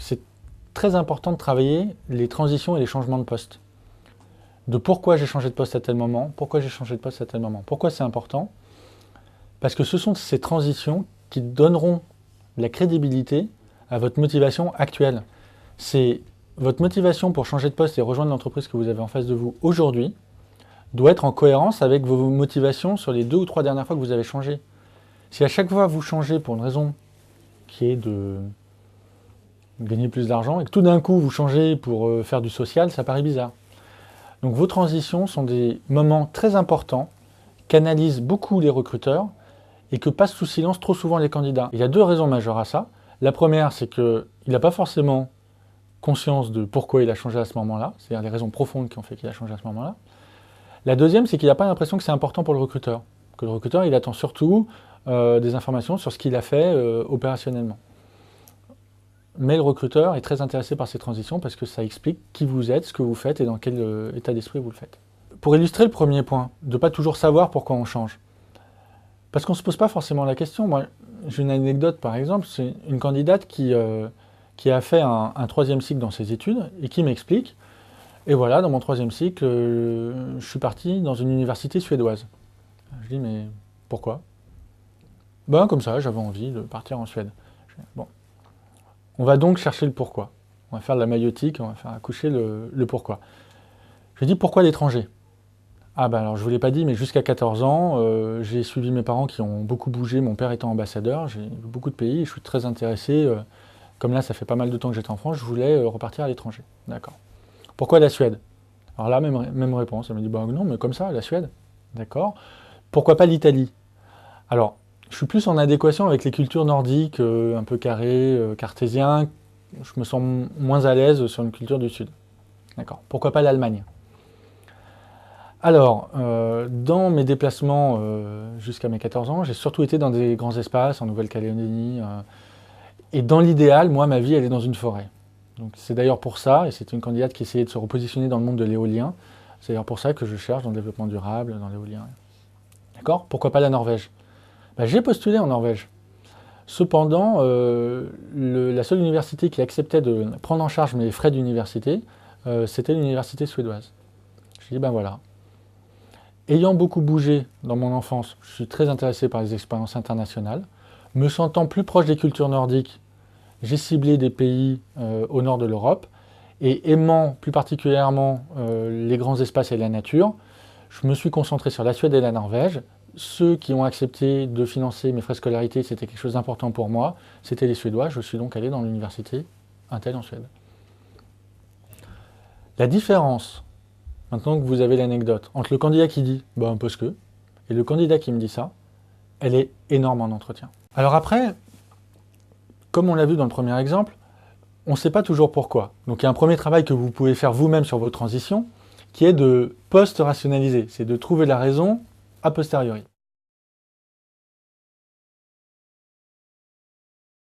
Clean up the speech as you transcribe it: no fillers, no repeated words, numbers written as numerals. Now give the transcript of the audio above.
c'est très important de travailler les transitions et les changements de poste. De pourquoi j'ai changé de poste à tel moment, pourquoi j'ai changé de poste à tel moment. Pourquoi c'est important? Parce que ce sont ces transitions qui donneront la crédibilité à votre motivation actuelle. C'est votre motivation pour changer de poste et rejoindre l'entreprise que vous avez en face de vous aujourd'hui doit être en cohérence avec vos motivations sur les 2 ou 3 dernières fois que vous avez changé. Si à chaque fois vous changez pour une raison qui est de gagner plus d'argent et que tout d'un coup vous changez pour faire du social, ça paraît bizarre. Donc vos transitions sont des moments très importants qu'analysent beaucoup les recruteurs et que passent sous silence trop souvent les candidats. Il y a 2 raisons majeures à ça. La première, c'est qu'il n'a pas forcément conscience de pourquoi il a changé à ce moment-là, c'est-à-dire les raisons profondes qui ont fait qu'il a changé à ce moment-là. La deuxième, c'est qu'il n'a pas l'impression que c'est important pour le recruteur. Que le recruteur, il attend surtout des informations sur ce qu'il a fait opérationnellement. Mais le recruteur est très intéressé par ces transitions parce que ça explique qui vous êtes, ce que vous faites et dans quel état d'esprit vous le faites. Pour illustrer le premier point, de ne pas toujours savoir pourquoi on change. Parce qu'on ne se pose pas forcément la question. Moi, j'ai une anecdote par exemple, c'est une candidate qui a fait un 3e cycle dans ses études et qui m'explique, et voilà, dans mon 3e cycle, je suis parti dans une université suédoise. Je dis, mais pourquoi? Ben comme ça, j'avais envie de partir en Suède. Bon. On va donc chercher le pourquoi. On va faire de la maïotique, on va faire accoucher le pourquoi. Je lui dis, pourquoi l'étranger? Ah ben alors je ne vous l'ai pas dit, mais jusqu'à 14 ans, j'ai suivi mes parents qui ont beaucoup bougé, mon père étant ambassadeur, j'ai vu beaucoup de pays, et je suis très intéressé, comme là ça fait pas mal de temps que j'étais en France, je voulais repartir à l'étranger. D'accord. Pourquoi la Suède? Alors là, même réponse, elle m'a dit, bah non, mais comme ça, la Suède. D'accord. Pourquoi pas l'Italie? Alors, je suis plus en adéquation avec les cultures nordiques, un peu carré, cartésien. Je me sens moins à l'aise sur une culture du Sud. D'accord. Pourquoi pas l'Allemagne? Alors, dans mes déplacements jusqu'à mes 14 ans, j'ai surtout été dans des grands espaces, en Nouvelle-Calédonie. Et dans l'idéal, moi, ma vie, elle est dans une forêt. Donc c'est d'ailleurs pour ça, et c'est une candidate qui essayait de se repositionner dans le monde de l'éolien, c'est d'ailleurs pour ça que je cherche dans le développement durable, dans l'éolien. D'accord? Pourquoi pas la Norvège? Ben, j'ai postulé en Norvège. Cependant, la seule université qui acceptait de prendre en charge mes frais d'université, c'était l'université suédoise. Je dis, ben voilà. Ayant beaucoup bougé dans mon enfance, je suis très intéressé par les expériences internationales. Me sentant plus proche des cultures nordiques, j'ai ciblé des pays au nord de l'Europe. Et aimant plus particulièrement les grands espaces et la nature, je me suis concentré sur la Suède et la Norvège. Ceux qui ont accepté de financer mes frais de scolarité, c'était quelque chose d'important pour moi. C'était les Suédois. Je suis donc allé dans l'université Intel en Suède. La différence, maintenant que vous avez l'anecdote, entre le candidat qui dit « bah parce que » et le candidat qui me dit ça, elle est énorme en entretien. Alors après, comme on l'a vu dans le premier exemple, on ne sait pas toujours pourquoi. Donc il y a un premier travail que vous pouvez faire vous-même sur vos transitions, qui est de post-rationaliser, c'est de trouver la raison a posteriori.